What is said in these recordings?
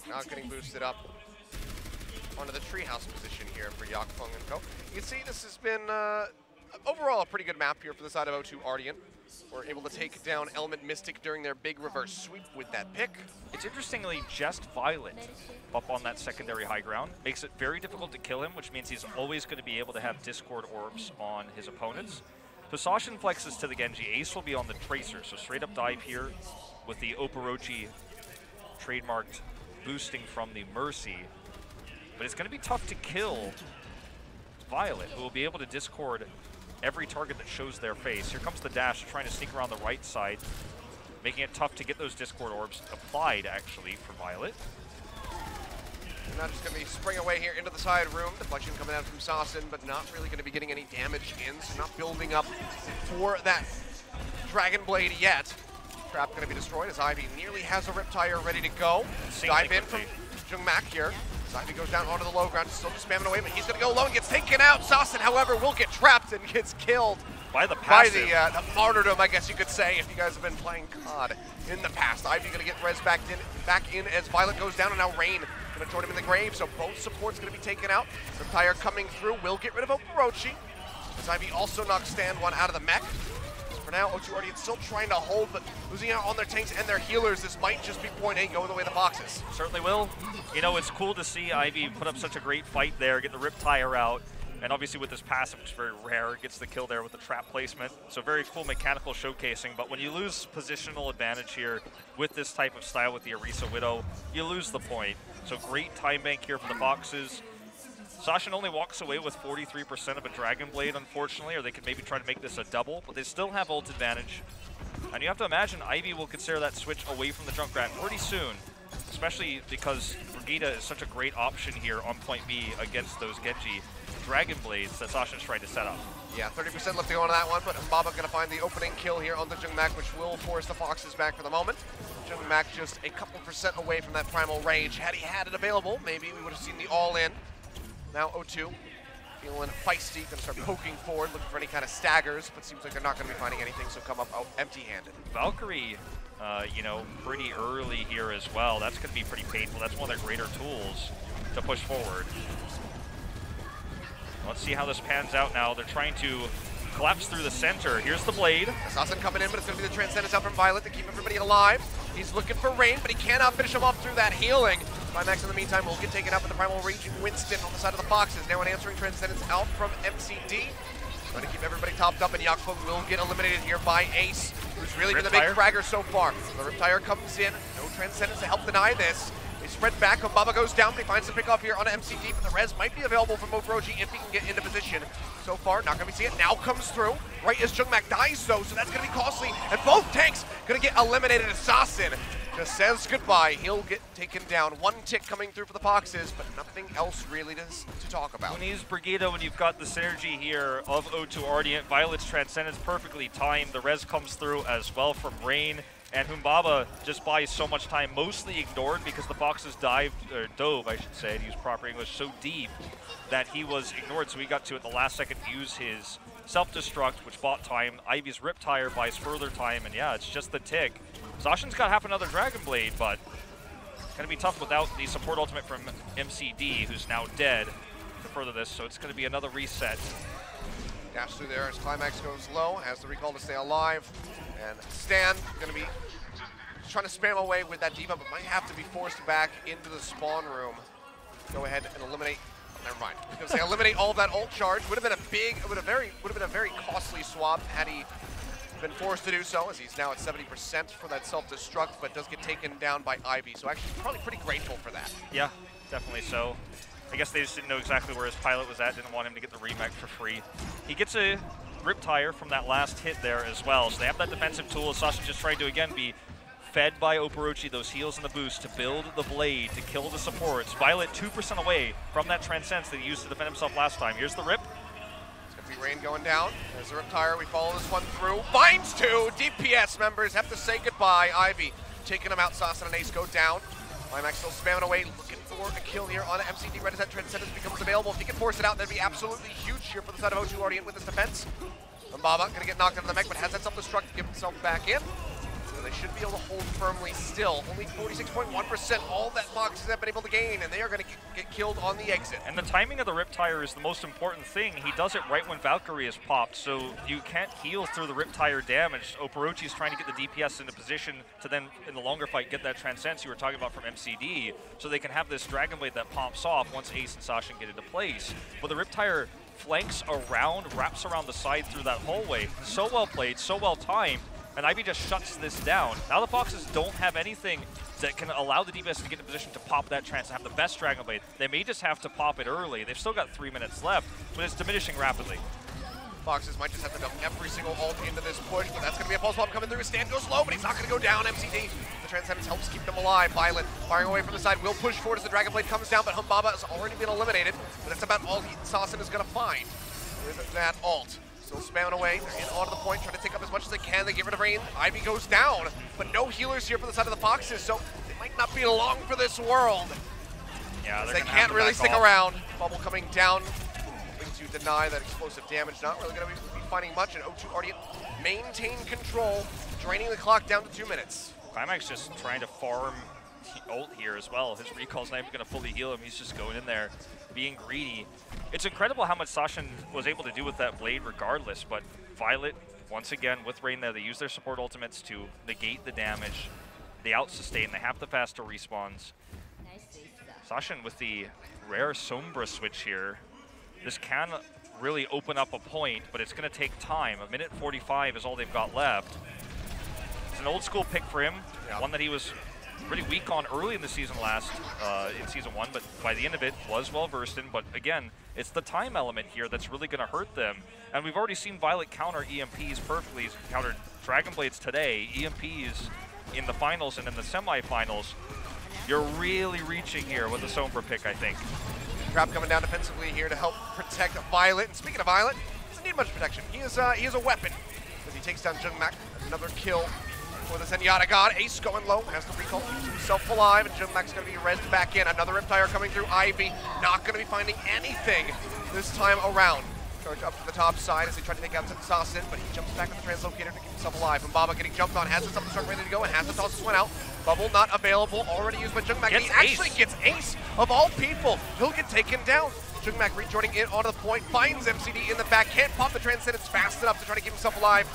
Not getting boosted up onto the treehouse position here for Yakfeng and co. You can see this has been overall a pretty good map here for the side of O2 Ardeont. We're able to take down Element Mystic during their big reverse sweep with that pick. It's interestingly just Violet up on that secondary high ground. Makes it very difficult to kill him, which means he's always going to be able to have Discord orbs on his opponents. Sashin flexes to the Genji. Ace will be on the Tracer, so straight up dive here with the Oporochi trademarked boosting from the Mercy. But it's going to be tough to kill Violet, who will be able to Discord every target that shows their face. Here comes the dash, trying to sneak around the right side, making it tough to get those Discord orbs applied, actually, for Violet. They're not just going to be spraying away here into the side room. Deflection coming out from Sassin, but not really going to be getting any damage in, so not building up for that Dragon Blade yet. Trap going to be destroyed as Ivy nearly has a Riptire ready to go. Dive in from Jungmak here. Ivy goes down onto the low ground, still just spamming away, but he's going to go low and gets taken out. Sassin, however, will get trapped and gets killed by the passive. By the martyrdom, I guess you could say, if you guys have been playing COD in the past. Ivy going to get res back in as Violet goes down, and now Rain going to join him in the grave, so both supports going to be taken out. Riptire coming through will get rid of Oporochi, as Ivy also knocks Stand One out of the mech. For now, O2 Ardeont still trying to hold, but losing out on their tanks and their healers. This might just be point A going the way of the boxes. Certainly will. You know, it's cool to see Ivy put up such a great fight there, get the Riptire out, and obviously with this passive, which is very rare, gets the kill there with the trap placement. So very cool mechanical showcasing, but when you lose positional advantage here with this type of style with the Orisa Widow, you lose the point. So great time bank here for the boxes. Sashin only walks away with 43% of a Dragon Blade, unfortunately, or they could maybe try to make this a double, but they still have ult advantage. And you have to imagine Ivy will consider that switch away from the Junkrat pretty soon, especially because Brigida is such a great option here on point B against those Genji Dragon Blades that Sashin's trying to set up. Yeah, 30% left to go on that one, but Mbaba going to find the opening kill here on the Jungmak, which will force the Foxes back for the moment. Jungmak just a couple % away from that Primal Rage. Had he had it available, maybe we would have seen the all-in. Now O2 feeling feisty, going to start poking forward, looking for any kind of staggers, but seems like they're not going to be finding anything, so come up empty-handed. Valkyrie, you know, pretty early here as well. That's going to be pretty painful. That's one of their greater tools to push forward. Let's see how this pans out now. They're trying to collapse through the center. Here's the blade. Assassin coming in, but it's going to be the Transcendence out from Violet to keep everybody alive. He's looking for Rain, but he cannot finish him off through that healing. Climax in the meantime will get taken out with the Primal Raging Winston on the side of the Foxes. Now an answering Transcendence out from MCD. Trying to keep everybody topped up, and Yakfeng will get eliminated here by Ace, who's really been the big fragger so far. The Riptire comes in, no Transcendence to help deny this. They spread back, Mbaba goes down, but he finds the pick off here on MCD, but the res might be available from Oporochi if he can get into position. So far, not gonna be seeing it, now comes through, right as Jungmak dies though, so that's gonna be costly, and both tanks gonna get eliminated. Assassin just says goodbye. He'll get taken down. One tick coming through for the Foxes, but nothing else really to talk about. When he's Brigida, when you've got the synergy here of O2 Ardeont, Violet's Transcendence perfectly timed. The res comes through as well from Rain, and Humbaba just buys so much time, mostly ignored because the Foxes dove, I should say, to use proper English, so deep that he was ignored, so he got to, at the last second, use his self-destruct, which bought time. Ivy's Riptire buys further time, and yeah, it's just the tick. Sashin's got half another Dragon Blade, but it's going to be tough without the support ultimate from MCD, who's now dead, to further this, so it's going to be another reset. Dash through there as Climax goes low, has the recall to stay alive, and Stan going to be trying to spam away with that D.Va, but might have to be forced back into the spawn room. Go ahead and eliminate. Never mind. I was going to say eliminate all of that ult charge. Would have been a big, would have been a very costly swap had he been forced to do so, as he's now at 70% for that self-destruct, but does get taken down by Ivy. So actually, probably pretty grateful for that. Yeah, definitely so. I guess they just didn't know exactly where his pilot was at, didn't want him to get the remake for free. He gets a Riptire from that last hit there as well, so they have that defensive tool. Sasha just trying to, again, be fed by Oporochi, those heals and the boost to build the blade, to kill the supports. Violet 2% away from that Transcendence that he used to defend himself last time. Here's the Rip. It's going to be Rain going down. There's the Riptire. We follow this one through. Binds two. DPS members have to say goodbye. Ivy taking him out. Sasson and Ace go down. Climax still spamming away, looking for a kill here on MCD. Right as that Transcendence becomes available. If he can force it out, that'd be absolutely huge here for the side of O2 Ardeont with his defense. Mbaba gonna get knocked into the mech, but has that self-destruct to give himself back in. And they should be able to hold firmly still. Only 46.1% all that Foxes have been able to gain, and they are going to get killed on the exit. And the timing of the Riptire is the most important thing. He does it right when Valkyrie is popped, so you can't heal through the Riptire damage. Oporochi is trying to get the DPS into position to then, in the longer fight, get that Transcends you were talking about from MCD, so they can have this Dragon Blade that pops off once Ace and Sashin get into place. But the Riptire flanks around, wraps around the side through that hallway. So well played, so well timed, and Ivy just shuts this down. Now the Foxes don't have anything that can allow the DPS to get in position to pop that Trance and have the best Dragon Blade. They may just have to pop it early. They've still got 3 minutes left, but it's diminishing rapidly. Foxes might just have to dump every single ult into this push, but that's going to be a pulse bomb coming through. Stan goes low, but he's not going to go down. MCD, the Transcendence helps keep them alive. Violet firing away from the side, will push forward as the Dragon Blade comes down, but Humbaba has already been eliminated. But that's about all Sassin is going to find. There's that ult. Still spamming away. They're in onto the point, trying to take up as much as they can. They get rid of Rain. Ivy goes down, but no healers here for the side of the Foxes, so they might not be long for this world. Yeah, they can't really stick around. Bubble coming down, hoping to deny that explosive damage. Not really going to be finding much, and O2 Ardeont maintain control, draining the clock down to 2 minutes. Climax just trying to farm ult here as well. His recall's not even going to fully heal him. He's just going in there, being greedy. It's incredible how much Sashin was able to do with that blade regardless, but Violet, once again, with Rain there, they use their support ultimates to negate the damage. They out-sustain, they have the faster respawns. Sashin with the rare Sombra switch here. This can really open up a point, but it's going to take time. 1:45 is all they've got left. It's an old school pick for him, one that he was pretty weak on early in the season in Season 1, but by the end of it was well versed in. But again, it's the time element here that's really going to hurt them. And we've already seen Violet counter EMPs perfectly. He's countered Dragon Blades today, EMPs in the finals and in the semifinals. You're really reaching here with the Sombra pick, I think. Trap coming down defensively here to help protect Violet. And speaking of Violet, he doesn't need much protection. He is a weapon as he takes down Jungmak. Another kill for the Zenyatta God. Ace going low, has the recall, keeps himself alive, and Jungmak's going to be rezzed back in. Another Riptire coming through. Ivy not going to be finding anything this time around. Charge up to the top side as they try to take out Sassin, but he jumps back with the translocator to keep himself alive. And Baba getting jumped on, has the self-destruct ready to go, and has the toss went out. Bubble not available, already used by Jungmak. And he actually gets Ace of all people. He'll get taken down. Jungmak rejoining in onto the point, finds MCD in the back, can't pop the Transcendence fast enough to try to keep himself alive.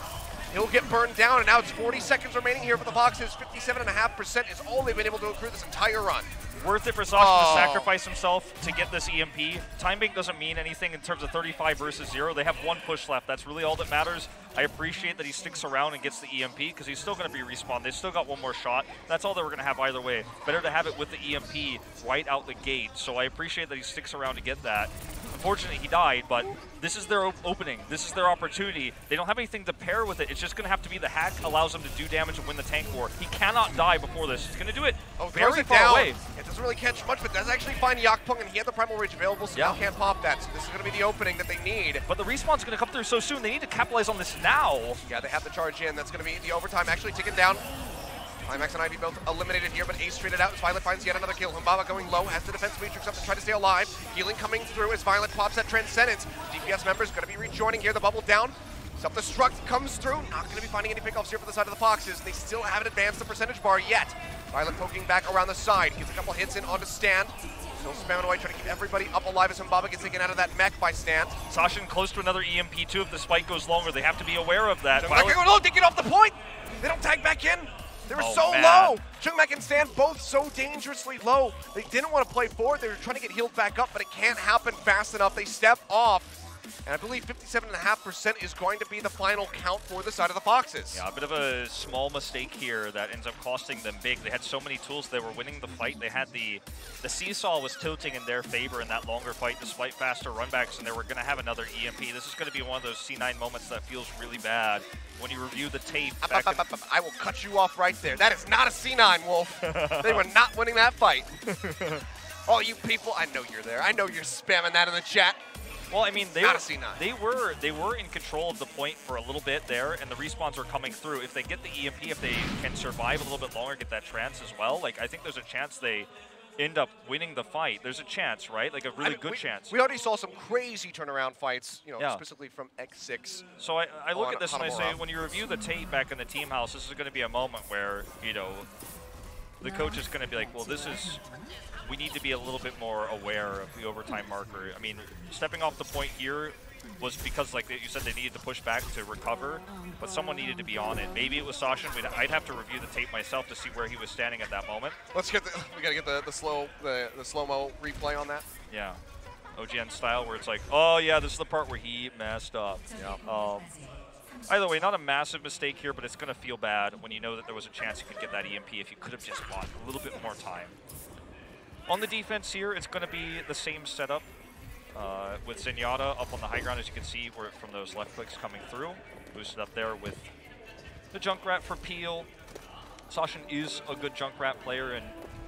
He'll get burned down, and now it's 40 seconds remaining here for the Foxes. 57.5% is all they've been able to accrue this entire run. Worth it for Sasha to sacrifice himself to get this EMP. Timing doesn't mean anything in terms of 35 versus 0. They have one push left. That's really all that matters. I appreciate that he sticks around and gets the EMP because he's still going to be respawned. They've still got one more shot. That's all that we're going to have either way. Better to have it with the EMP right out the gate. So I appreciate that he sticks around to get that. Unfortunately, he died, but this is their opening. This is their opportunity. They don't have anything to pair with it. It's just going to have to be the hack allows him to do damage and win the tank war. He cannot die before this. He's going to do it very far away. It doesn't really catch much, but does actually find Yakpung, and he had the Primal Rage available, so now can't pop that. So this is going to be the opening that they need. But the respawn's going to come through so soon. They need to capitalize on this now. Yeah, they have the charge in. That's going to be the overtime actually taken down. Climax and Ivy both eliminated here, but Ace traded out as Violet finds yet another kill. Humbaba going low, has the defense matrix up to try to stay alive. Healing coming through as Violet pops that Transcendence. DPS members going to be rejoining here. The bubble down. Self-destruct comes through. Not going to be finding any pickoffs here for the side of the Foxes. They still haven't advanced the percentage bar yet. Violet poking back around the side. Gets a couple hits in onto Stan. Still spamming away, trying to keep everybody up alive as Humbaba gets taken out of that mech by Stan. Sashin close to another EMP too if the spike goes longer. They have to be aware of that. Jungmak going low, they get off the point. They don't tag back in. They were so low. Jungmak and Stan both so dangerously low. They didn't want to play forward. They were trying to get healed back up, but it can't happen fast enough. They step off. And I believe 57.5% is going to be the final count for the side of the Foxes. Yeah, a bit of a small mistake here that ends up costing them big. They had so many tools. They were winning the fight. They had the seesaw was tilting in their favor in that longer fight despite faster runbacks, and they were going to have another EMP. This is going to be one of those C9 moments that feels really bad when you review the tape. I will cut you off right there. That is not a C9, Wolf. They were not winning that fight. All you people, I know you're there. I know you're spamming that in the chat. Well, I mean, they were in control of the point for a little bit there, and the respawns are coming through. If they get the EMP, if they can survive a little bit longer, get that trance as well, like I think there's a chance they end up winning the fight, there's a chance, right? Like a really good chance. We already saw some crazy turnaround fights, you know, specifically from X6. So I look at this and I say, when you review the tape back in the team house, this is going to be a moment where, you know, the coach is going to be like, well, we need to be a little bit more aware of the overtime marker. I mean, stepping off the point here was because, like you said, they needed to push back to recover, but someone needed to be on it. Maybe it was Sasha. I'd have to review the tape myself to see where he was standing at that moment. We gotta get the slow-mo replay on that. Yeah, OGN style, where it's like, oh yeah, this is the part where he messed up. Yeah. Either way, not a massive mistake here, but it's gonna feel bad when you know that there was a chance you could get that EMP if you could have just bought a little bit more time. On the defense here, it's gonna be the same setup. With Zenyatta up on the high ground, as you can see, where from those left clicks coming through. Boosted up there with the Junkrat for Peel. Sasha is a good Junkrat player, and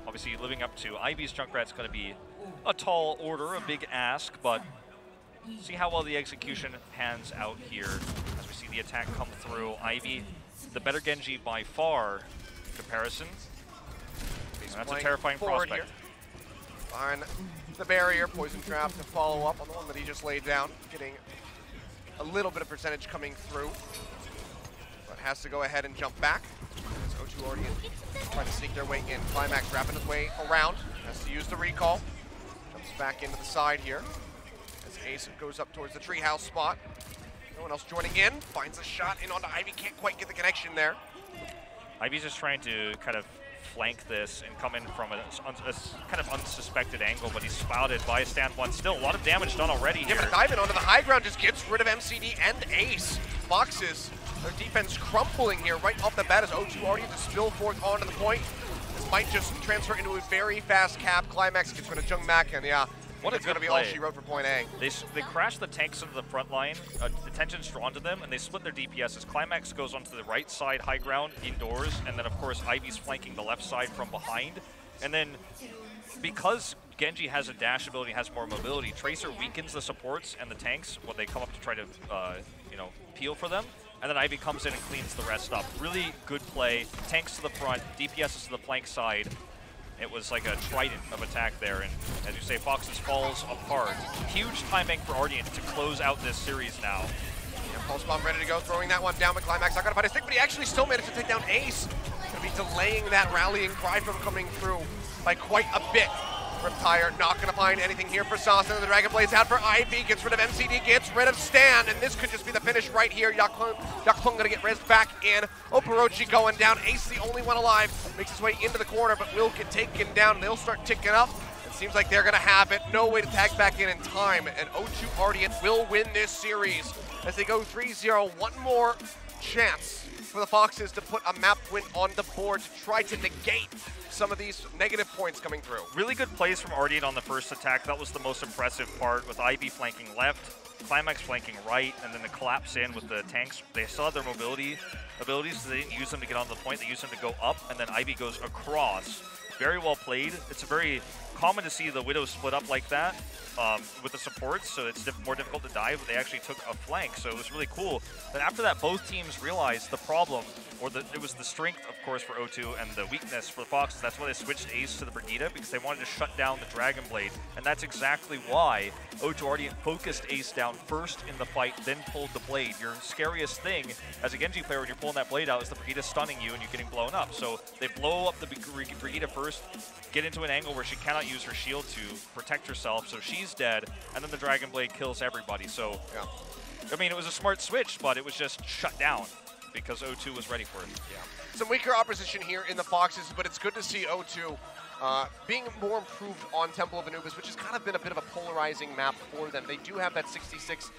obviously living up to Ivy's Junkrat's going to be a tall order, a big ask, but see how well the execution pans out here as we see the attack come through. Ivy, the better Genji by far in comparison. And that's a terrifying prospect. Here. Behind the barrier, poison trap to follow up on the one that he just laid down, getting a little bit of percentage coming through, but has to go ahead and jump back. As O2 already trying to sneak their way in. Climax wrapping his way around, has to use the recall, jumps back into the side here as Ace goes up towards the treehouse spot. No one else joining in, finds a shot in onto Ivy, can't quite get the connection there. Ivy's just trying to kind of flank this and come in from a kind of unsuspected angle, but he's spouted by a stand one. Still a lot of damage done already here. But diving onto the high ground just gets rid of MCD and Ace. Foxes, their defense crumpling here right off the bat as O2 already to spill forth onto the point. This might just transfer into a very fast cap. Climax gets rid of Jung Mak, and yeah, it's going to be all she wrote for point A. They crash the tanks into the front line, attention's drawn to them, and they split their DPS as Climax goes onto the right side high ground indoors, and then of course Ivy's flanking the left side from behind. And then because Genji has a dash ability, has more mobility, Tracer weakens the supports and the tanks when they come up to try to you know, peel for them. And then Ivy comes in and cleans the rest up. Really good play. Tanks to the front, DPS to the flank side. It was like a trident of attack there, and as you say, Foxes falls apart. Huge time bank for Ardeont to close out this series now. Yeah, Pulse Bomb ready to go, throwing that one down, but Climax not gonna find a stick, but he actually still managed to take down Ace. Gonna be delaying that rallying cry from coming through by quite a bit. Riptire not gonna find anything here for Sauce, and the Dragon Blade's out for Ivy, gets rid of MCD, gets rid of Stan, and this could just be the finish right here. Yaklung gonna get rezzed back in. Oporochi going down, Ace the only one alive, makes his way into the corner, but will get taken down. They'll start ticking up. It seems like they're gonna have it. No way to tag back in time, and O2 Ardeont will win this series as they go 3-0. One more chance for the Foxes to put a map win on the board to try to negate some of these negative points coming through. Really good plays from Ardeont on the first attack. That was the most impressive part, with Ivy flanking left, Climax flanking right, and then the collapse in with the tanks. They still had their mobility abilities, so they didn't use them to get on the point. They used them to go up, and then Ivy goes across. Very well played. It's very common to see the Widow split up like that with the supports, so it's more difficult to dive, but they actually took a flank, so it was really cool. Then after that, both teams realized the problem, or it was the strength, of course, for O2 and the weakness for the Foxes. That's why they switched Ace to the Brigitte, because they wanted to shut down the Dragon Blade, and that's exactly why O2 Ardeont focused Ace down first in the fight, then pulled the blade. Your scariest thing as a Genji player when you're pulling that blade out is the Brigitte stunning you and you getting blown up. So they blow up the Brigitte first, get into an angle where she cannot use her shield to protect herself, so she's dead, and then the Dragon Blade kills everybody. So, yeah. I mean, it was a smart switch, but it was just shut down because O2 was ready for it. Yeah. Some weaker opposition here in the Foxes, but it's good to see O2 being more improved on Temple of Anubis, which has kind of been a bit of a polarizing map for them. They do have that 66%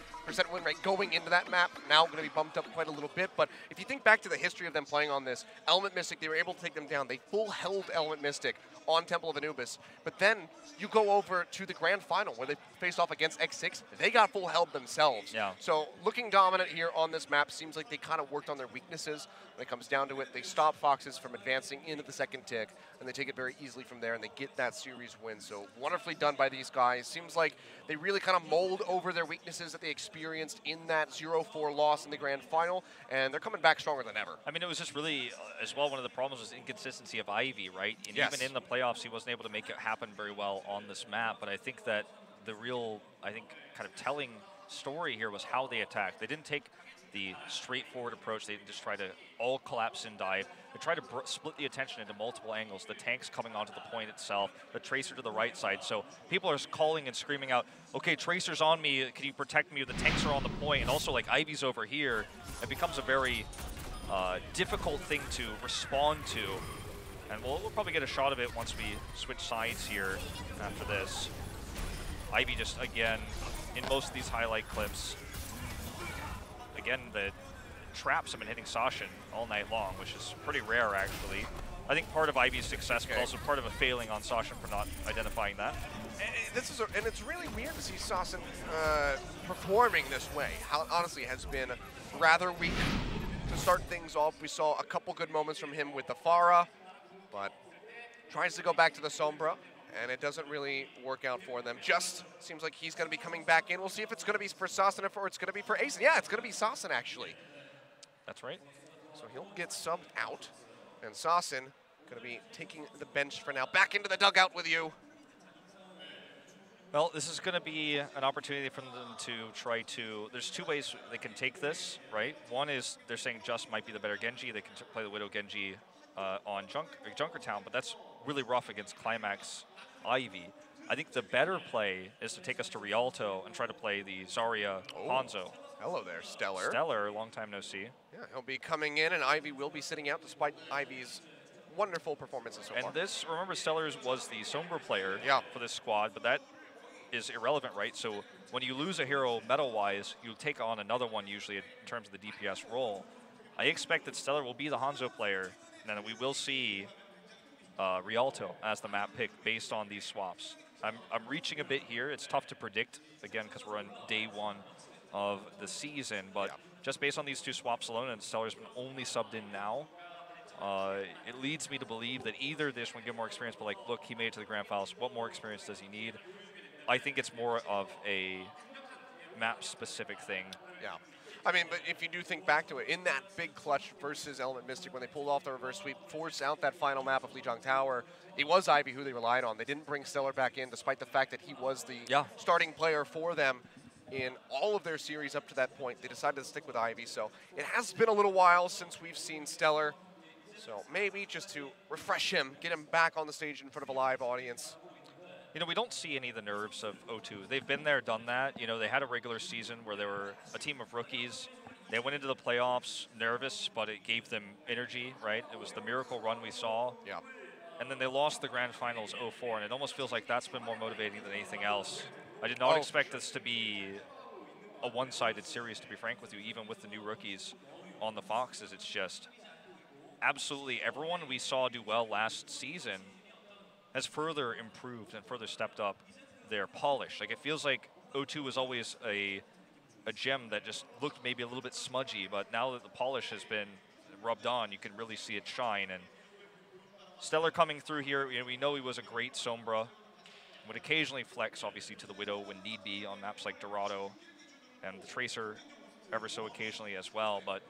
win rate going into that map, now going to be bumped up quite a little bit, but if you think back to the history of them playing on this, Element Mystic, they were able to take them down. They full held Element Mystic on Temple of Anubis, but then you go over to the grand final where they faced off against X6, they got full held themselves. Yeah. So looking dominant here on this map, seems like they kind of worked on their weaknesses. When it comes down to it, they stop Foxes from advancing into the second tick, and they take it very easily from there, and they get that series win. So wonderfully done by these guys. Seems like they really kind of mold over their weaknesses that they experienced in that 0-4 loss in the grand final, and they're coming back stronger than ever. I mean, it was just really, as well, one of the problems was inconsistency of Ivy, right? And yes. Even in the playoffs, he wasn't able to make it happen very well on this map. But I think that the real, kind of telling story here was how they attacked. They didn't take the straightforward approach. They didn't just try to all collapse and dive. They tried to split the attention into multiple angles. The tanks coming onto the point itself, the Tracer to the right side. So people are calling and screaming out, okay, Tracer's on me, can you protect me? The tanks are on the point, and also like Ivy's over here. It becomes a very difficult thing to respond to. And we'll probably get a shot of it once we switch sides here after this. Ivy just, again, in most of these highlight clips, again, the traps have been hitting Sashin all night long, which is pretty rare, actually. I think part of Ivy's success, but also part of a failing on Sashin for not identifying that. And it's really weird to see Sashin performing this way. How honestly has been rather weak to start things off. We saw a couple good moments from him with the Pharah, but tries to go back to the Sombra, and it doesn't really work out for them. Just seems like he's going to be coming back in. We'll see if it's going to be for Sassin or it's going to be for Ace. Yeah, it's going to be Sassin, actually. That's right. So he'll get subbed out, and Sassin going to be taking the bench for now. Back into the dugout with you. Well, this is going to be an opportunity for them to try to... There's two ways they can take this, right? One is they're saying Just might be the better Genji. They can play the Widow Genji on Junkertown, but that's really rough against Climax Ivy. I think the better play is to take us to Rialto and try to play the Zarya Hanzo. Hello there, Stellar. Stellar, long time no see. Yeah, he'll be coming in, and Ivy will be sitting out despite Ivy's wonderful performances so far. And this, remember, Stellar's was the Sombra player for this squad, but that is irrelevant, right? So when you lose a hero meta-wise, you take on another one usually in terms of the DPS role. I expect that Stellar will be the Hanzo player, and then we will see Rialto as the map pick based on these swaps. I'm reaching a bit here. It's tough to predict, again, because we're on day one of the season, but just based on these two swaps alone, and Stellar's been only subbed in now, it leads me to believe that either this one get more experience, but like, look, he made it to the grand finals. What more experience does he need? I think it's more of a map-specific thing. Yeah. I mean, but if you do think back to it, in that big clutch versus Element Mystic, when they pulled off the reverse sweep, forced out that final map of Lijiang Tower, it was Ivy who they relied on. They didn't bring Stellar back in, despite the fact that he was the starting player for them in all of their series up to that point. They decided to stick with Ivy, so it has been a little while since we've seen Stellar. So maybe just to refresh him, get him back on the stage in front of a live audience. You know, we don't see any of the nerves of O2. They've been there, done that. You know, they had a regular season where they were a team of rookies. They went into the playoffs nervous, but it gave them energy, right? It was the miracle run we saw. Yeah. And then they lost the grand finals 0-4, and it almost feels like that's been more motivating than anything else. I did not expect this to be a one-sided series, to be frank with you, even with the new rookies on the Foxes. It's just absolutely everyone we saw do well last season has further improved and further stepped up their polish. Like, it feels like O2 was always a gem that just looked maybe a little bit smudgy, but now that the polish has been rubbed on, you can really see it shine. And Stellar coming through here, you know, we know he was a great Sombra, would occasionally flex, obviously, to the Widow when need be on maps like Dorado, and the Tracer ever so occasionally as well. But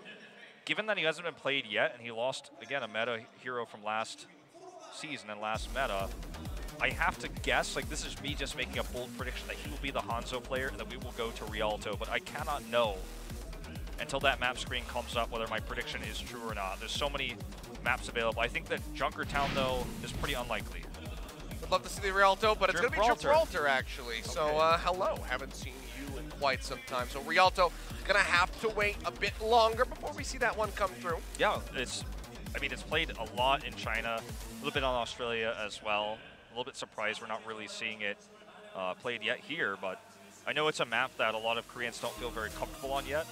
given that he hasn't been played yet, and he lost, again, a meta hero from last season and last meta, I have to guess, like, this is me just making a bold prediction that he will be the Hanzo player and that we will go to Rialto, but I cannot know until that map screen comes up whether my prediction is true or not. There's so many maps available. I think that Junkertown, though, is pretty unlikely. Would love to see the Rialto, but it's going to be Gibraltar, actually. Okay. So, hello. Haven't seen you in quite some time. So, Rialto going to have to wait a bit longer before we see that one come through. Yeah, it's played a lot in China, a little bit on Australia as well. A little bit surprised we're not really seeing it played yet here, but I know it's a map that a lot of Koreans don't feel very comfortable on yet.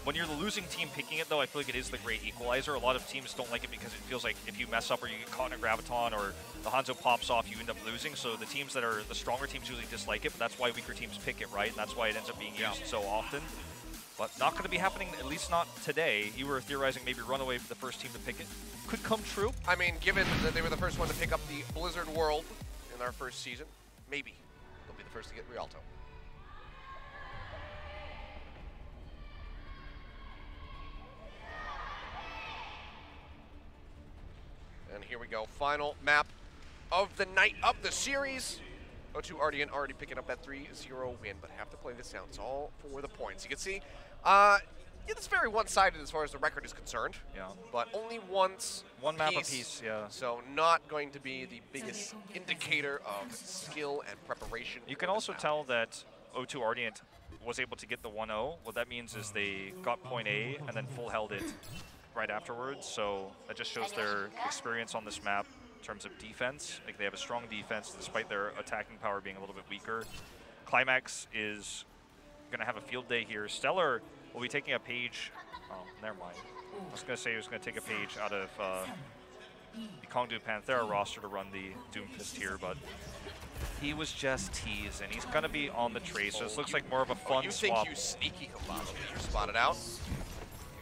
When you're the losing team picking it, though, I feel like it is the great equalizer. A lot of teams don't like it because it feels like if you mess up or you get caught in a graviton or the Hanzo pops off, you end up losing. So the teams that are the stronger teams usually dislike it, but that's why weaker teams pick it, right? And that's why it ends up being used so often. But not going to be happening, at least not today. You were theorizing maybe Runaway for the first team to pick it. Could come true. I mean, given that they were the first one to pick up the Blizzard World in our first season, maybe they'll be the first to get Rialto. And here we go, final map of the night of the series. O2 Ardeont already picking up that 3-0 win, but have to play this out. It's all for the points. You can see, yeah, it's very one-sided as far as the record is concerned. Yeah. But only once. One map apiece, yeah. So not going to be the biggest indicator of skill and preparation. You can also tell that O2 Ardeont was able to get the 1-0. What that means is they got point A and then full held it right afterwards. So that just shows their experience on this map in terms of defense. Like, they have a strong defense despite their attacking power being a little bit weaker. Climax is going to have a field day here. Stellar will be taking a page. Oh, never mind. I was going to say he was going to take a page out of the Kongdu Panthera roster to run the Doomfist here, but he was just teased, and he's going to be on the trace. So this looks like more of a fun you swap. think you sneaky Kobashi. You're spotted out.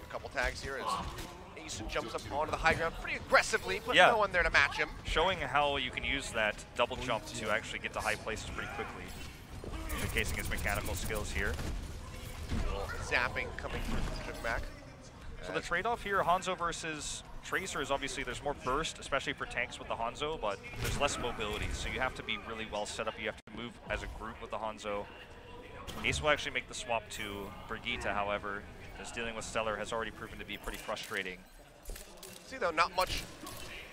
A couple tags here as Ace jumps up onto the high ground pretty aggressively, but no one there to match him. Showing how you can use that double jump to actually get to high places pretty quickly. Showcasing his mechanical skills here. Zapping coming from Jugmac. So the trade-off here, Hanzo versus Tracer, is obviously there's more burst, especially for tanks with the Hanzo, but there's less mobility, so you have to be really well set up. You have to move as a group with the Hanzo. Ace will actually make the swap to Brigitte, however, as dealing with Stellar has already proven to be pretty frustrating. See, though, not much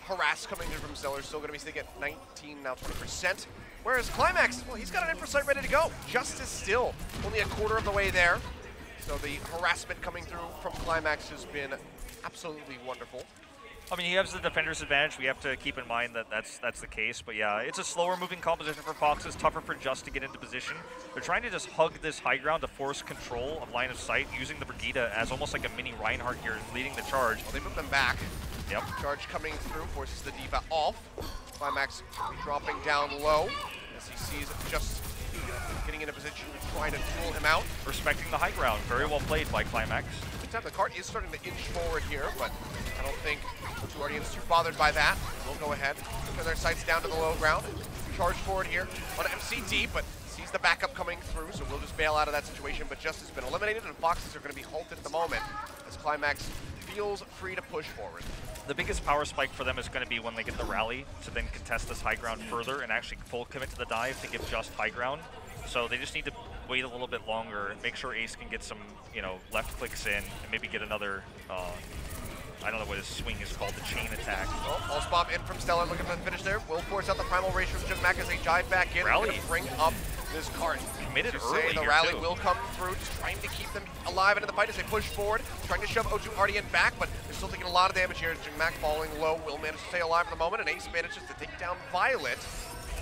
harass coming in from Stellar. Still going to be sitting at 19, now 20%. Whereas Climax, well, he's got an Emperor Sight ready to go. Justice still only a quarter of the way there. So the harassment coming through from Climax has been absolutely wonderful. I mean, he has the defender's advantage. We have to keep in mind that that's the case. But yeah, it's a slower moving composition for Fox. It's tougher for Just to get into position. They're trying to just hug this high ground to force control of line of sight, using the Brigitte as almost like a mini Reinhardt here, leading the charge. Well, they move them back. Yep. Charge coming through, forces the D.Va off. Climax dropping down low as he sees Just getting into position, trying to duel him out. Respecting the high ground. Very well played by Climax. The cart is starting to inch forward here, but I don't think the two Ardeonts too bothered by that. We'll go ahead, turn their sights down to the low ground. Charge forward here on MCD, but sees the backup coming through, so we'll just bail out of that situation. But Just has been eliminated, and Foxes are going to be halted at the moment as Climax feels free to push forward. The biggest power spike for them is going to be when they get the rally to then contest this high ground further and actually full commit to the dive to give Just high ground. So they just need to wait a little bit longer and make sure Ace can get some, left clicks in and maybe get another, I don't know what his swing is called, the chain attack. Oh, pulse bomb in from Stellar, looking for the finish there. Will force out the primal rage from Jugmac as they dive back in. Rally. Bring up this cart. Committed To early say the here rally too. will come through, just trying to keep them alive into the fight as they push forward, trying to shove O2 Ardeont back, but they're still taking a lot of damage here. Jugmac falling low, will manage to stay alive for the moment, and Ace manages to take down Violet.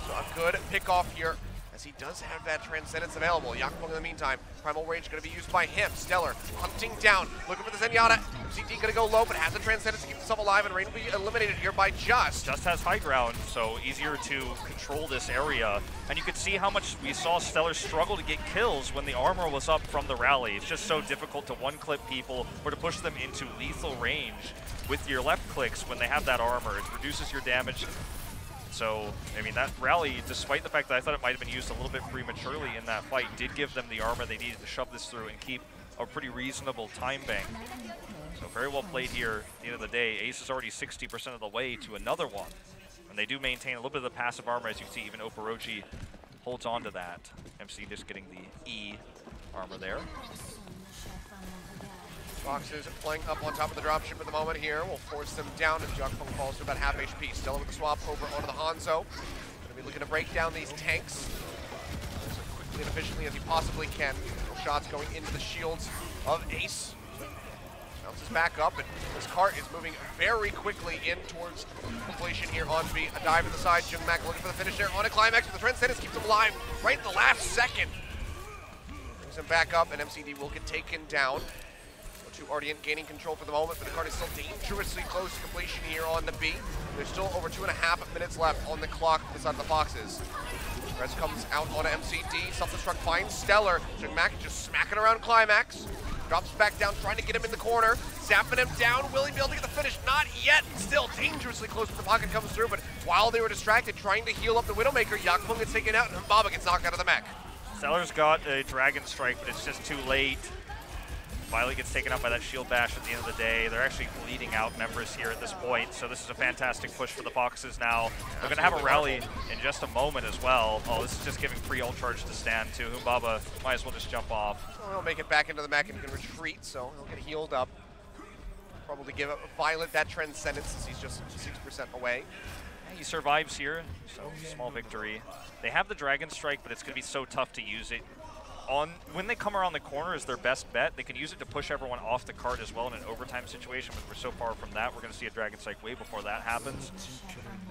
So a good pick off here, as he does have that Transcendence available. Yakupong in the meantime, Primal Rage going to be used by him. Stellar hunting down, looking for the Zenyatta. MCD going to go low, but has a Transcendence to keep himself alive, and Rain will be eliminated here by Just. Just has high ground, so easier to control this area. And you could see how much we saw Stellar struggle to get kills when the armor was up from the rally. It's just so difficult to one-clip people or to push them into lethal range with your left clicks when they have that armor. It reduces your damage. So, I mean, that rally, despite the fact that I thought it might have been used a little bit prematurely in that fight, did give them the armor they needed to shove this through and keep a pretty reasonable time bank. So very well played here at the end of the day. Ace is already 60% of the way to another one. And they do maintain a little bit of the passive armor, as you can see, even Oporochi holds on to that. MC just getting the E armor there. Foxes playing up on top of the dropship at the moment here. We'll force them down as Yakupong falls to about half HP. Stellar with the swap over onto the Hanzo. Going to be looking to break down these tanks as quickly and efficiently as he possibly can. Shots going into the shields of Ace. Bounces back up, and this cart is moving very quickly in towards completion here on B. A dive to the side. Jugmac looking for the finish there on a Climax, but the Transcendence keeps him alive right in the last second. Brings him back up, and MCD will get taken down. O2 Ardeont gaining control for the moment, but the card is still dangerously close to completion here on the B. There's still over 2.5 minutes left on the clock beside the Foxes. Res comes out on MCD. Self-destruct finds Stellar. Jugmac just smacking around Climax. Drops back down, trying to get him in the corner. Zapping him down. Will he be able to get the finish? Not yet. Still dangerously close when the pocket comes through, but while they were distracted trying to heal up the Widowmaker, Yakupong gets taken out, and Mbaba gets knocked out of the mech. Stellar's got a Dragon Strike, but it's just too late. Violet gets taken out by that shield bash at the end of the day. They're actually bleeding out members here at this point, so this is a fantastic push for the Foxes now. They're going to have a rally in just a moment as well. Oh, this is just giving free ult charge to Stan too. Humbaba might as well just jump off. So he'll make it back into the mech and he can retreat, so he'll get healed up. Probably give Violet that Transcendence since he's just 6% away. Yeah, he survives here, so small victory. They have the Dragon Strike, but it's going to be so tough to use it. When they come around the corner is their best bet. They can use it to push everyone off the cart as well in an overtime situation, but we're so far from that. We're going to see a Dragon Strike way before that happens.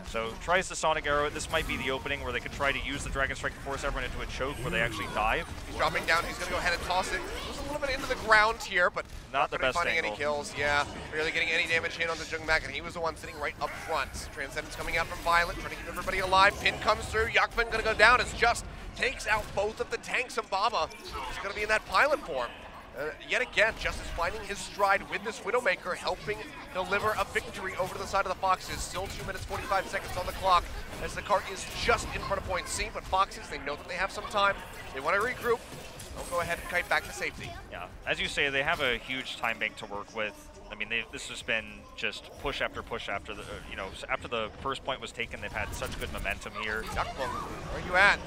So tries the Sonic Arrow. This might be the opening where they could try to use the Dragon Strike to force everyone into a choke where they actually dive. He's dropping down. He's going to go ahead and toss it. Just a little bit into the ground here, but not the best finding angle. Any kills. Yeah, barely getting any damage in on the Jungmak, and he was the one sitting right up front. Transcendence coming out from Violet, trying to keep everybody alive. Pin comes through. Yakfin going to go down as Just takes out both of the tanks. Humbaba is going to be in that pilot form. Yet again, Just is finding his stride with this Widowmaker, helping deliver a victory over to the side of the Foxes. Still 2 minutes 45 seconds on the clock as the cart is just in front of point C, but Foxes, they know that they have some time. They want to regroup. They'll go ahead and kite back to safety. Yeah, as you say, they have a huge time bank to work with. I mean, this has been just push after push after the, after the first point was taken, they've had such good momentum here. Yakfin, where are you at?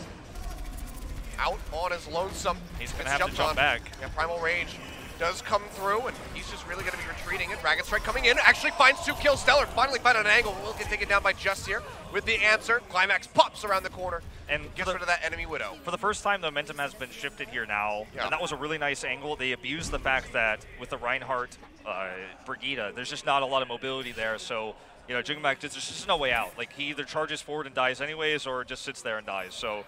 Out on his lonesome. He's going to have to jump back. Yeah, Primal Rage does come through, and he's just really going to be retreating. And Dragon Strike coming in, actually finds 2 kills. Stellar finally find an angle. Will get taken down by Just here with the answer. Climax pops around the corner and gets rid of that enemy Widow. For the first time, the momentum has been shifted here now, and that was a really nice angle. They abused the fact that with the Reinhardt Brigitte, there's just not a lot of mobility there, so Jungmak, there's just no way out. Like, he either charges forward and dies anyways, or just sits there and dies. So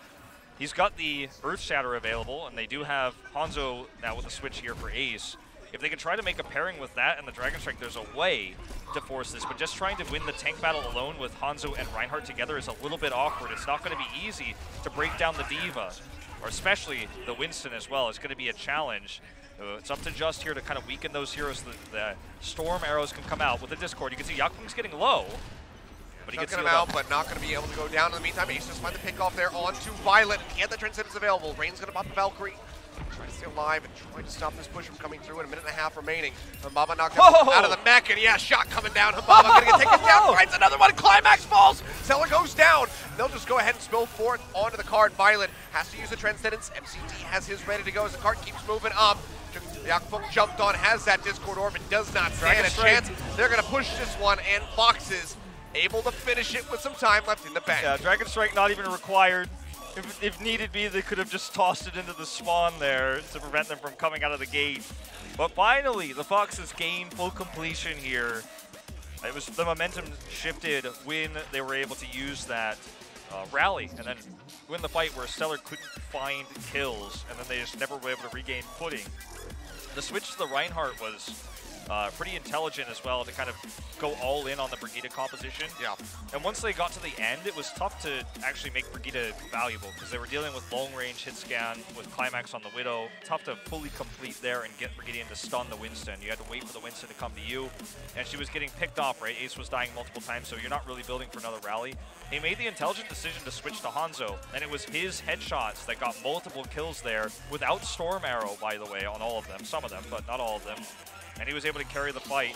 he's got the Earth Shatter available, and they do have Hanzo now with a switch here for Ace. If they can try to make a pairing with that and the Dragon Strike, there's a way to force this, but just trying to win the tank battle alone with Hanzo and Reinhardt together is a little bit awkward. It's not going to be easy to break down the D.Va, or especially the Winston as well. It's going to be a challenge. It's up to Just here to kind of weaken those heroes so that the Storm arrows can come out with the Discord. You can see Yakfing's getting low. But he gets him out, but not going to be able to go down. In the meantime, Ace just find the pick off there onto Violet. He had the Transcendence available. Rain's going to pop the Valkyrie. Trying to stay alive and trying to stop this push from coming through in a minute and a half remaining. Humbaba knocked out of the mech, and yeah, shot coming down. Humbaba going to get taken down. Finds another one. Climax falls. Stellar goes down. They'll just go ahead and spill forth onto the card. Violet has to use the Transcendence. MCT has his ready to go as the card keeps moving up. Yakfung jumped on, has that Discord Orb, and does not stand a chance. They're going to push this one, and Foxes able to finish it with some time left in the bank. Yeah, Dragon Strike not even required. If needed be, they could have just tossed it into the spawn there to prevent them from coming out of the gate. But finally, the Foxes gained full completion here. It was the momentum shifted when they were able to use that rally and then win the fight where Stellar couldn't find kills, and then they just never were able to regain footing. The switch to the Reinhardt was pretty intelligent as well to kind of go all in on the Brigitte composition. Yeah. And once they got to the end, it was tough to actually make Brigitte valuable because they were dealing with long range hit scan with Climax on the Widow. Tough to fully complete there and get Brigitte in to stun the Winston. You had to wait for the Winston to come to you, and she was getting picked off, right? Ace was dying multiple times, so you're not really building for another rally. He made the intelligent decision to switch to Hanzo, and it was his headshots that got multiple kills there without Storm Arrow, by the way, on all of them. Some of them, but not all of them. And he was able to carry the fight.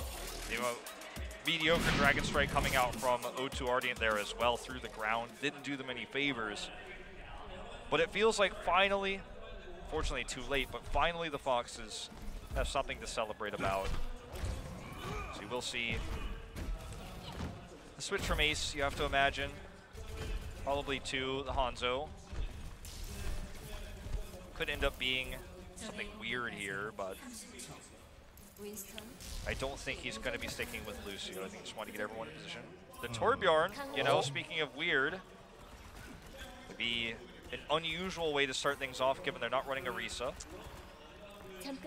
Mediocre Dragon Strike coming out from O2 Ardeont there as well through the ground. Didn't do them any favors. But it feels like finally, fortunately too late, but finally the Foxes have something to celebrate about. So you will see the switch from Ace, you have to imagine, probably to the Hanzo. Could end up being something weird here, but I don't think he's going to be sticking with Lucio. I think he just wanted to get everyone in position. The Torbjorn, speaking of weird, would be an unusual way to start things off given they're not running a Risa.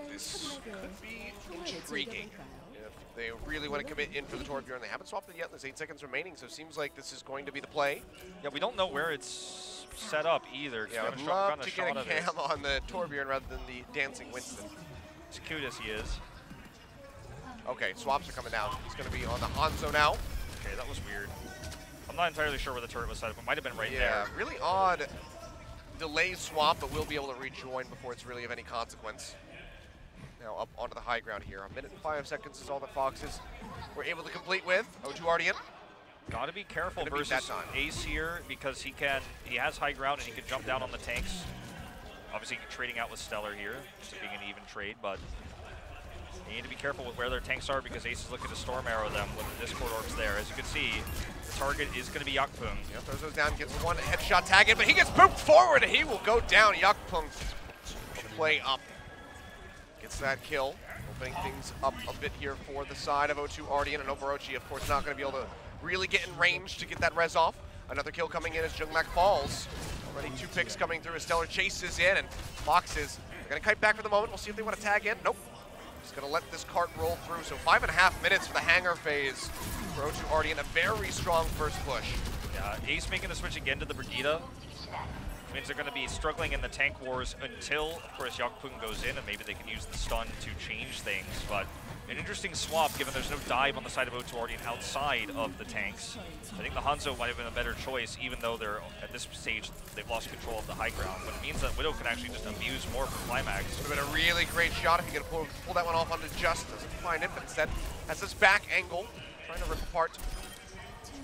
This could be intriguing. If they really want to commit in for the Torbjorn, they haven't swapped it yet. There's 8 seconds remaining, so it seems like this is going to be the play. Yeah, we don't know where it's set up either. Yeah, I'd love to get a cam on the Torbjorn rather than the dancing Winston. As cute as he is. Okay, swaps are coming down. He's going to be on the Hanzo now. Okay, that was weird. I'm not entirely sure where the turret was set up. It might have been right there. Yeah, really odd delay swap, but we'll be able to rejoin before it's really of any consequence. Now up onto the high ground here. 1 minute and 5 seconds is all the Foxes were able to complete with. O2 Ardeont. Got to be careful versus Ace here because he has high ground and he can jump down on the tanks. Obviously trading out with Stellar here, just being an even trade, but you need to be careful with where their tanks are because Ace is looking to Storm Arrow them with the Discord Orbs there. As you can see, the target is going to be Yakpung. Yeah, throws those down, gets one headshot tag in, but he gets pooped forward and he will go down. Yakpung play up. Gets that kill, opening things up a bit here for the side of O2 Ardeont, and Overwatch, of course, not going to be able to really get in range to get that res off. Another kill coming in as Jungmak falls. Already 2 picks coming through as Stellar chases in, and Foxes are going to kite back for the moment. We'll see if they want to tag in. Nope. Just going to let this cart roll through. So 5.5 minutes for the hangar phase for O2 Ardeont. A very strong first push. Yeah, Ace making the switch again to the Brigida. Means they're going to be struggling in the tank wars until, of course, Yakpung goes in, and maybe they can use the stun to change things. But an interesting swap, given there's no dive on the side of O2 Ardeont outside of the tanks. I think the Hanzo might have been a better choice, even though they're, at this stage, they've lost control of the high ground. But it means that Widow can actually just abuse more for Climax. Would have been a really great shot if he could pull that one off onto Just. Doesn't find it, but instead has this back angle, trying to rip apart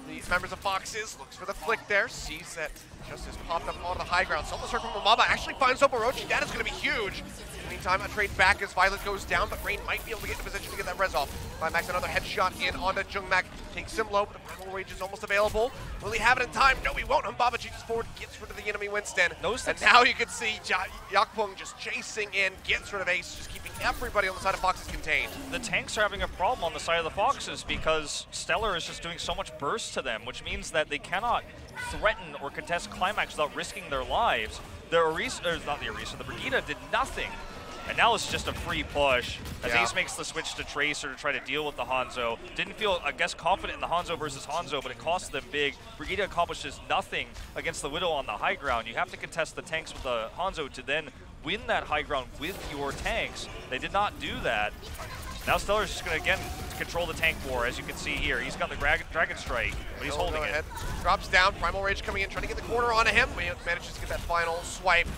the members of Foxes. Looks for the flick there, sees that Just has popped up onto the high ground. Self-destruct from Mama actually finds Overwatch. That is going to be huge. In the meantime, a trade back as Violet goes down, but Rain might be able to get in a position to get that res off. Climax another headshot in onto Jungmak. Takes him low, but the Primal Rage is almost available. Will he have it in time? No, he won't. Humbaba cheats forward, gets rid of the enemy Winston. And now you can see Yakpung just chasing in, gets rid of Ace, just keeping everybody on the side of Foxes contained. The tanks are having a problem on the side of the Foxes because Stellar is just doing so much burst to them, which means that they cannot threaten or contest Climax without risking their lives. The Brigida did nothing. And now it's just a free push as Ace makes the switch to Tracer to try to deal with the Hanzo. Didn't feel, I guess, confident in the Hanzo versus Hanzo, but it cost them big. Brigida accomplishes nothing against the Widow on the high ground. You have to contest the tanks with the Hanzo to then win that high ground with your tanks. They did not do that. Now Stellar's just going to, again, control the tank war, as you can see here. He's got the Dragon Strike, but he's holding it. Drops down, Primal Rage coming in, trying to get the corner onto him. But he manages to get that final swipe.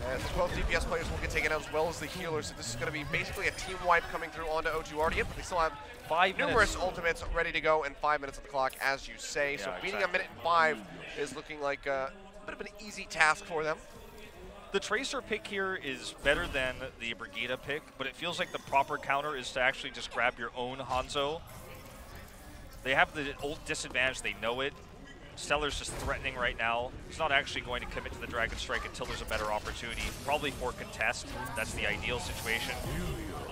As both DPS players will get taken out as well as the healers. So this is going to be basically a team wipe coming through onto O2 Ardeont, but they still have numerous ultimates ready to go and 5 minutes on the clock, as you say. So beating 1 minute and 5 is looking like a bit of an easy task for them. The Tracer pick here is better than the Brigida pick, but it feels like the proper counter is to actually just grab your own Hanzo. They have the old disadvantage, they know it. Stellar's just threatening right now. He's not actually going to commit to the Dragon Strike until there's a better opportunity, probably for contest. That's the ideal situation.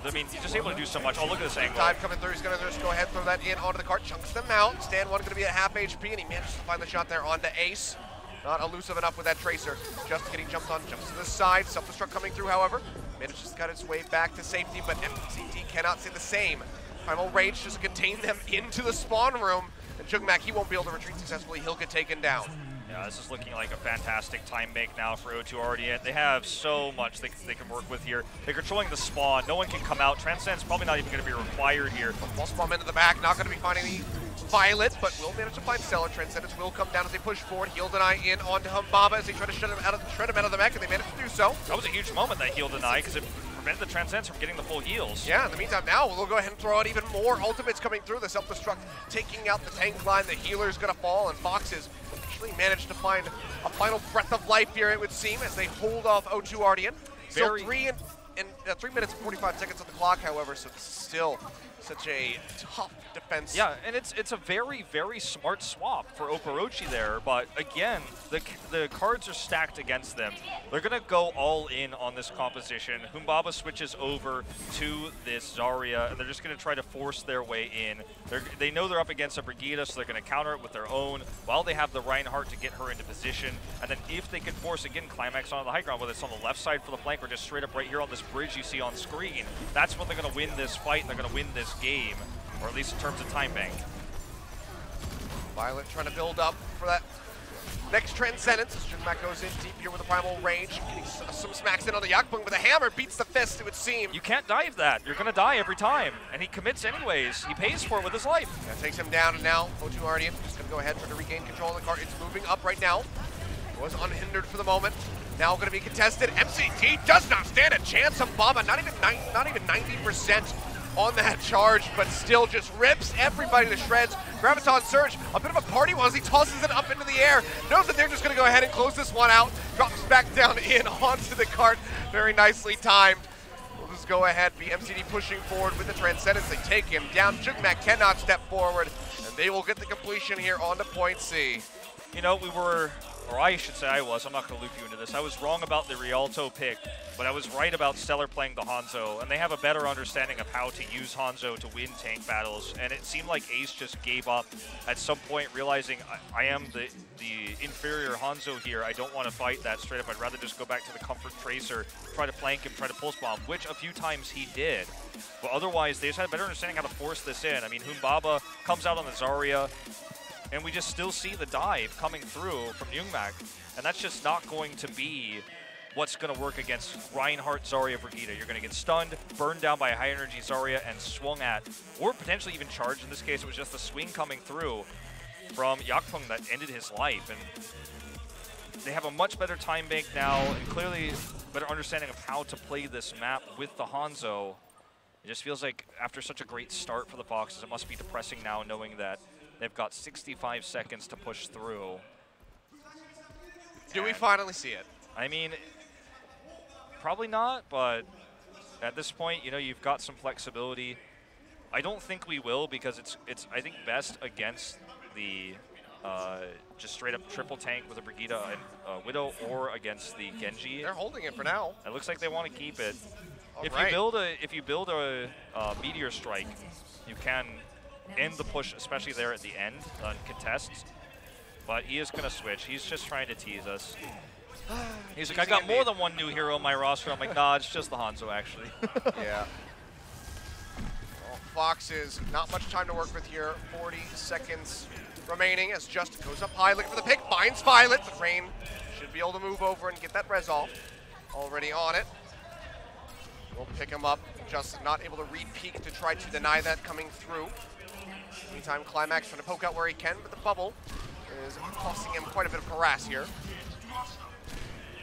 I mean, he's just able to do so much. Oh, look at this angle. Dive coming through. He's going to just go ahead and throw that in onto the cart, chunks them out. Stand one going to be at half HP, and he manages to find the shot there onto Ace. Not elusive enough with that Tracer. Just getting jumped on, jumps to the side. Self-destruct coming through, however. Manages to cut its way back to safety, but MCT cannot say the same. Primal Rage just contain them into the spawn room. And Jungmak, he won't be able to retreat successfully. He'll get taken down. Yeah, this is looking like a fantastic time make now for O2 Ardeont. They have so much they can work with here. They're controlling the spawn. No one can come out. Transcend's probably not even going to be required here. Ball spawn into the back. Not going to be finding the Violet, but will manage to find Stellar. Transcendence will come down as they push forward. Heal Deny in onto Humbaba as they try to shred him out of the mech, and they manage to do so. That was a huge moment, that Heal Deny, because it prevented the Transcendence from getting the full heals. Yeah, in the meantime now, we'll go ahead and throw out even more ultimates coming through. The Self-Destruct taking out the tank line. The Healer's going to fall, and Foxes actually managed to find a final breath of life here, it would seem, as they hold off O2 Ardeont. Still 3 minutes and 45 seconds on the clock, however, so this is still such a tough defense. Yeah, and it's a very, very smart swap for Oporochi there, but again, the cards are stacked against them. They're going to go all in on this composition. Humbaba switches over to this Zarya, and they're just going to try to force their way in. They know they're up against a Brigida, so they're going to counter it with their own, while they have the Reinhardt to get her into position. And then if they can force, again, Climax onto the high ground, whether it's on the left side for the flank or just straight up right here on this bridge you see on screen, that's when they're going to win this fight, and they're going to win this game, or at least in terms of time bank. Violet trying to build up for that next Transcendence as Jungmak goes in deep here with a Primal Rage. Getting some smacks in on the Yakpung with a hammer, beats the fist, it would seem. You can't dive that. You're going to die every time. And he commits anyways. He pays for it with his life. That takes him down, and now O2 Ardeont just going to go ahead for to regain control of the cart. It's moving up right now. It was unhindered for the moment. now going to be contested. MCT does not stand a chance. Humbaba not even 90% on that charge, but still just rips everybody to shreds. Graviton Surge, a bit of a party while he tosses it up into the air. Knows that they're just going to go ahead and close this one out. Drops back down in onto the cart. Very nicely timed. We'll just go ahead, be MCD pushing forward with the Transcendence. They take him down. Jugmak cannot step forward, and they will get the completion here onto point C. You know, we were, or I should say I was, I'm not going to loop you into this. I was wrong about the Rialto pick, but I was right about Stellar playing the Hanzo, and they have a better understanding of how to use Hanzo to win tank battles, and it seemed like Ace just gave up at some point, realizing I am the inferior Hanzo here. I don't want to fight that straight up. I'd rather just go back to the Comfort Tracer, try to flank him, try to Pulse Bomb, which a few times he did. But otherwise, they just had a better understanding how to force this in. I mean, Humbaba comes out on the Zarya, and we just still see the dive coming through from Jugmak, and that's just not going to be what's going to work against Reinhardt, Zarya, Brigitte. You're going to get stunned, burned down by a high-energy Zarya, and swung at, or potentially even charged. In this case, it was just a swing coming through from Yakpung that ended his life. And they have a much better time bank now, and clearly better understanding of how to play this map with the Hanzo. It just feels like after such a great start for the Foxes, it must be depressing now knowing that they've got 65 seconds to push through. Do we finally see it? I mean, probably not, but at this point, you know, you've got some flexibility. I don't think we will, because it's I think best against the just straight up triple tank with a Brigitte and Widow, or against the Genji. They're holding it for now. It looks like they want to keep it. If you build a Meteor Strike, you can end the push, especially there at the end on contests. But he is going to switch. He's just trying to tease us. He's like, I got more than one new hero on my roster. I'm like, nah, it's just the Hanzo, actually. Yeah. Well, Foxes, not much time to work with here. 40 seconds remaining as Just goes up high, looking for the pick, finds Violet, but Rain should be able to move over and get that res off. Already on it. We'll pick him up. Just not able to read peek to try to deny that coming through. Meantime, Climax trying to poke out where he can, but the bubble is costing him quite a bit of harass here.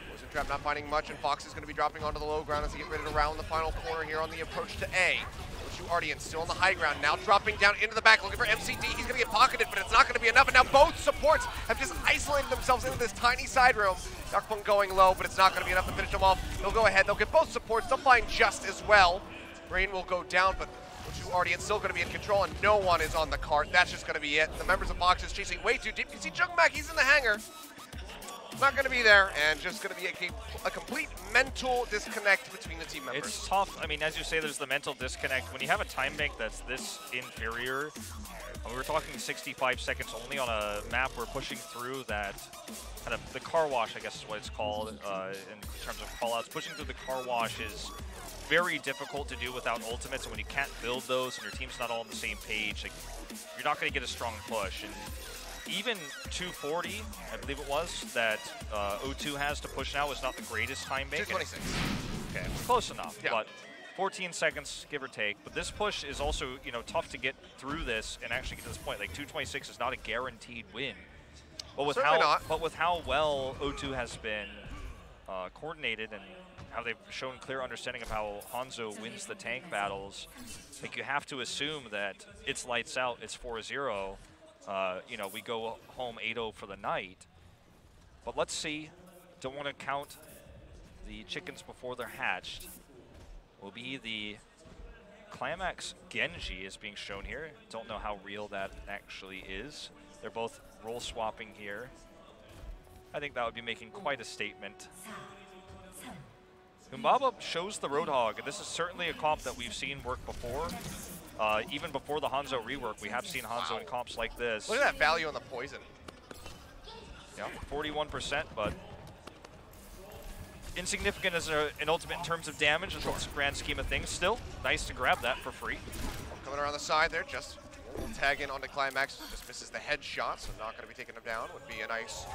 Poison Trap not finding much, and Fox is going to be dropping onto the low ground as he gets ready to round the final corner here on the approach to A. Ardeont still on the high ground, now dropping down into the back, looking for MCD. He's going to get pocketed, but it's not going to be enough, and now both supports have just isolated themselves into this tiny side room. Yakpung going low, but it's not going to be enough to finish them off. They'll go ahead, they'll get both supports, they'll find Just as well. Rain will go down, but Ardeont still going to be in control, and no one is on the cart. That's just going to be it. The members of Fox is chasing way too deep. You see Jugmak, he's in the hangar. Not going to be there, and just going to be a complete mental disconnect between the team members. It's tough. I mean, as you say, there's the mental disconnect. When you have a time bank that's this inferior, we were talking 65 seconds only on a map we're pushing through that kind of the car wash, I guess is what it's called in terms of callouts. Pushing through the car wash is very difficult to do without ultimates, and when you can't build those and your team's not all on the same page, like, you're not going to get a strong push. And even 240, I believe it was, that O2 has to push now is not the greatest time bank. 226. Okay, close enough, yeah. But 14 seconds, give or take. But this push is also, you know, tough to get through this and actually get to this point. Like, 226 is not a guaranteed win. But with how well O2 has been coordinated and how they've shown clear understanding of how Hanzo wins the tank battles, like, you have to assume that it's lights out, it's 4-0. You know, we go home 8-0 for the night. But let's see. Don't want to count the chickens before they're hatched. Will be the Climax Genji is being shown here. Don't know how real that actually is. They're both role swapping here. I think that would be making quite a statement. Humbaba shows the Roadhog, and this is certainly a comp that we've seen work before. Even before the Hanzo rework, we have seen Hanzo in comps like this. Look at that value on the poison. Yeah, 41%, but insignificant as an ultimate in terms of damage in the grand scheme of things. Still, nice to grab that for free. Coming around the side there, just tag in onto Climax. Just misses the headshot, so not going to be taking him down. Would be a nice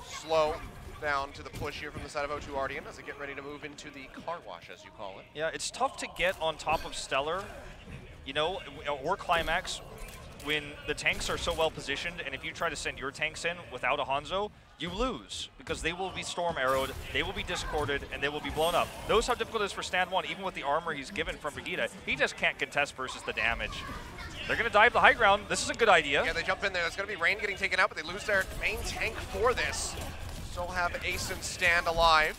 slow down to the push here from the side of O2 Ardeont as they get ready to move into the car wash, as you call it. Yeah, it's tough to get on top of Stellar, you know, or Climax when the tanks are so well positioned, and if you try to send your tanks in without a Hanzo, you lose, because they will be storm arrowed, they will be discorded, and they will be blown up. Knows how difficult it is for Stand 1, even with the armor he's given from Brigitte. He just can't contest versus the damage. They're going to dive the high ground. This is a good idea. Yeah, they jump in there. There's going to be Rain getting taken out, but they lose their main tank for this. Still have Ace and Stand alive.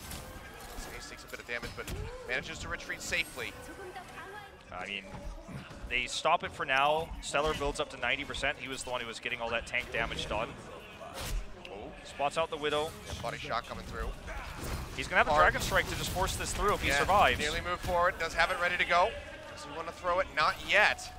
So Ace takes a bit of damage, but manages to retreat safely. I mean, they stop it for now. Stellar builds up to 90%. He was the one who was getting all that tank damage done. Spots out the Widow. Yeah, body shot coming through. He's going to have the Dragon Strike to just force this through if he survives. Nearly moved forward. Does have it ready to go. Does he want to throw it? Not yet.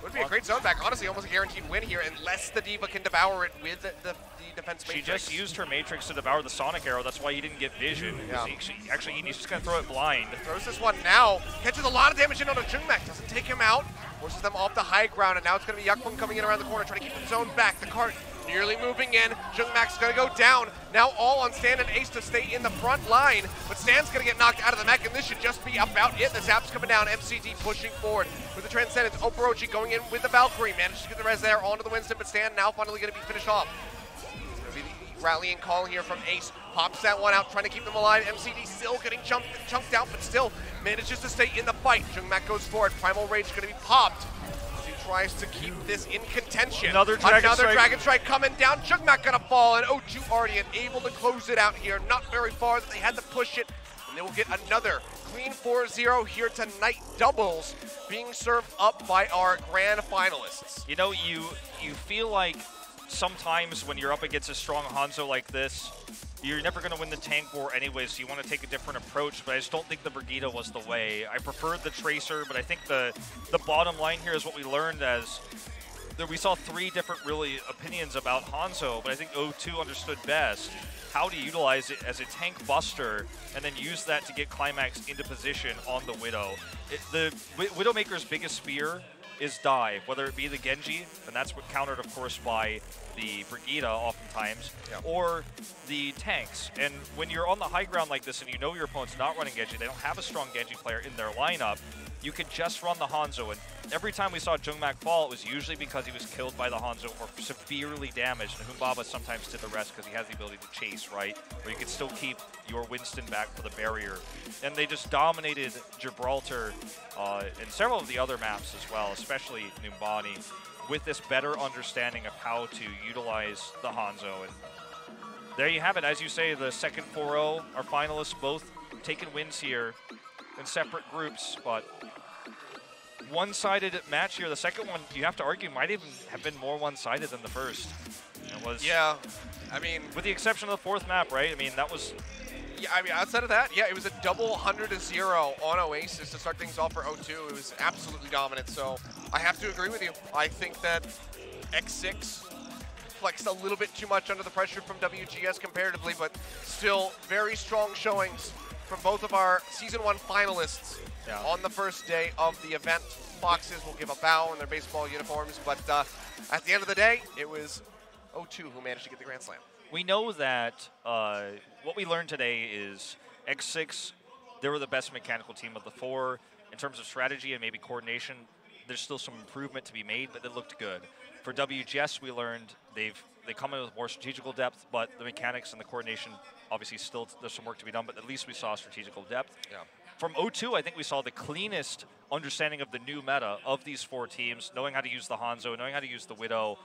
Would be a great zone back. Honestly, almost a guaranteed win here, unless the D.Va can devour it with the defense matrix. She just used her matrix to devour the Sonic Arrow. That's why he didn't get vision. Yeah. Actually, he's just going to throw it blind. Throws this one now. Catches a lot of damage in on a Jungmak. Doesn't take him out. Forces them off the high ground, and now it's going to be Yakfeng coming in around the corner, trying to keep the zone back. The cart nearly moving in. Jungmak's going to go down. Now all on Stan and Ace to stay in the front line, but Stan's going to get knocked out of the mech, and this should just be about it. The zap's coming down. MCD pushing forward with the Transcendence. Oporochi going in with the Valkyrie. Manages to get the res there onto the Winston, but Stan now finally going to be finished off. It's going to be the rallying call here from Ace. Pops that one out, trying to keep them alive. MCD still getting chunked out, but still manages to stay in the fight. Jungmak goes forward. Primal Rage going to be popped. Tries to keep this in contention. Another Dragon Strike coming down. Jungmak gonna fall, and O2 Ardeont able to close it out here. Not very far, they had to push it, and they will get another clean 4-0 here tonight. Doubles being served up by our grand finalists. You know, you feel like sometimes when you're up against a strong Hanzo like this, you're never going to win the tank war anyway, so you want to take a different approach, but I just don't think the Brigitte was the way. I preferred the Tracer, but I think the bottom line here is what we learned as that we saw three different really opinions about Hanzo, but I think O2 understood best how to utilize it as a tank buster and then use that to get Climax into position on the Widow. The Widowmaker's biggest spear is dive, whether it be the Genji, and that's what countered, of course, by the Brigitte oftentimes, or the tanks. And when you're on the high ground like this and you know your opponent's not running Genji, they don't have a strong Genji player in their lineup, you can just run the Hanzo. And every time we saw Jungmak fall, it was usually because he was killed by the Hanzo or severely damaged. And Humbaba sometimes did the rest because he has the ability to chase, right? Where you can still keep your Winston back for the barrier. And they just dominated Gibraltar and several of the other maps as well, especially Numbani, with this better understanding of how to utilize the Hanzo. And there you have it. As you say, the second 4-0, our finalists both taking wins here in separate groups, but one-sided match here. The second one, you have to argue, might even have been more one-sided than the first. It was, yeah, I mean, with the exception of the fourth map, right? I mean, that was. Yeah, I mean, outside of that, yeah, it was a double 100-0 on Oasis to start things off for O2. It was absolutely dominant, so I have to agree with you. I think that X6 flexed a little bit too much under the pressure from WGS comparatively, but still very strong showings from both of our Season 1 finalists on the first day of the event. Foxes will give a bow in their baseball uniforms, but at the end of the day, it was O2 who managed to get the Grand Slam. We know that what we learned today is X6, they were the best mechanical team of the four. In terms of strategy and maybe coordination, there's still some improvement to be made, but it looked good. For WGS, we learned they come in with more strategical depth, but the mechanics and the coordination, obviously still there's some work to be done, but at least we saw strategical depth. Yeah. From O2, I think we saw the cleanest understanding of the new meta of these four teams, knowing how to use the Hanzo, knowing how to use the Widow,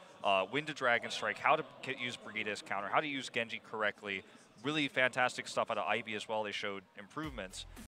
when to Dragon Strike, how to use Brigitte as counter, how to use Genji correctly. Really fantastic stuff out of Ivy as well. They showed improvements.